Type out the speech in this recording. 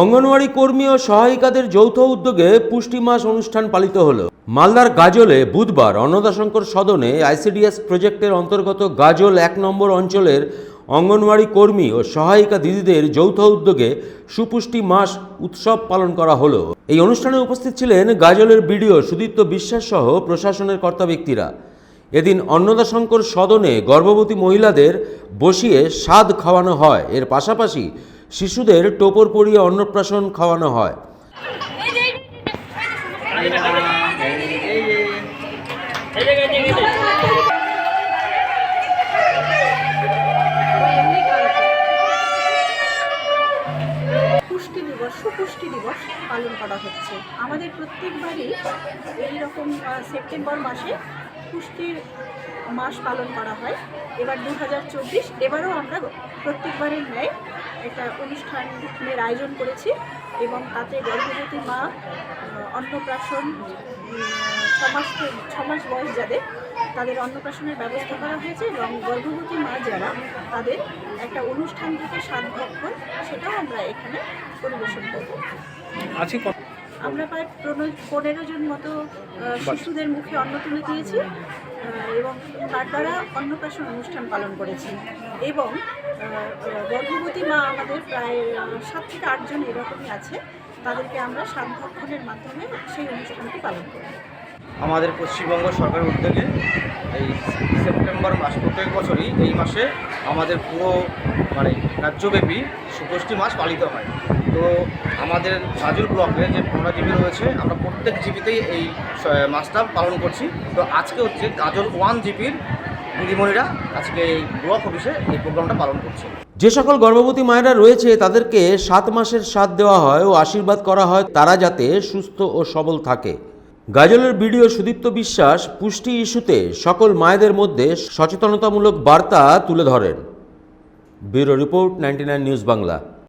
অঙ্গনওয়াড়ি কর্মী ও সহায়িকাদের যৌথ উদ্যোগে পুষ্টি মাস অনুষ্ঠান পালিত হলো। মালদার গাজলে বুধবার অন্নদাশঙ্কর সদনে আইসিডিএস প্রজেক্টের অন্তর্গত গাজল ১ নম্বর অঞ্চলের অঙ্গনওয়াড়ি কর্মী ও সহায়িকা দিদিদের যৌথ উদ্যোগে সুপুষ্টি মাস উৎসব পালন করা হলো। এই অনুষ্ঠানে উপস্থিত ছিলেন গাজলের বিডিও সুদীপ্ত বিশ্বাস সহ প্রশাসনের কর্তা ব্যক্তিরা। এদিন অন্নদাশঙ্কর সদনে গর্ভবতী মহিলাদের বসিয়ে স্বাদ খাওয়ানো হয়। এর পাশাপাশি শিশুদের টোপর পরিয়ে অন্নপ্রাশন খাওয়ানো হয়। পুষ্টি দিবস, সুপুষ্টি দিবস পালন করা হচ্ছে। আমাদের প্রত্যেকবারই এইরকম সেপ্টেম্বর মাসে পুষ্টির মাস পালন করা হয়। এবার 2024, এবারও আমরা প্রত্যেকবারের ন্যায় একটা অনুষ্ঠানের আয়োজন করেছি এবং তাতে গর্ভবতী মা, অন্নপ্রাশন, 6 মাস বয়স যাদের, তাদের অন্নপ্রাশনের ব্যবস্থা করা হয়েছে এবং গর্ভবতী মা যারা, তাদের একটা অনুষ্ঠান থেকে স্বাদ ভক্ষণ, সেটাও আমরা এখানে পরিবেশন করব। আমরা প্রায় 15 জন মতো শিশুদের মুখে অন্ন তুলে দিয়েছি এবং তার দ্বারা অন্নপ্রাশন অনুষ্ঠান পালন করেছি এবং গর্ভবতী মা আমাদের প্রায় 7 থেকে 8 জন এরকমই আছে। তাদেরকে আমরা স্বাদ ভক্ষণের মাধ্যমে সেই অনুষ্ঠানটি পালন করি। আমাদের পশ্চিমবঙ্গ সরকারের উদ্যোগে এই সেপ্টেম্বর মাস প্রত্যেক বছরই এই মাসে আমাদের পুরো রাজ্যব্যাপী সুপুষ্টি মাস পালিত হয়। তো আমাদের গাজল ব্লকে যে 15 জিপি রয়েছে, আমরা প্রত্যেক জিপিতেই এই মাসটা পালন করছি। তো আজকে হচ্ছে গাজল 1 জিপির দিদিমণিরা আজকে এই ব্লক অফিসে এই প্রোগ্রামটা পালন করছে। যে সকল গর্ভবতী মায়েরা রয়েছে তাদেরকে 7 মাসের স্বাদ দেওয়া হয় ও আশীর্বাদ করা হয় তারা যাতে সুস্থ ও সবল থাকে। গাজলের বিডিও সুদীপ্ত বিশ্বাস পুষ্টি ইস্যুতে সকল মায়েদের মধ্যে সচেতনতামূলক বার্তা তুলে ধরেন। Bureau report, 99 news Bangla.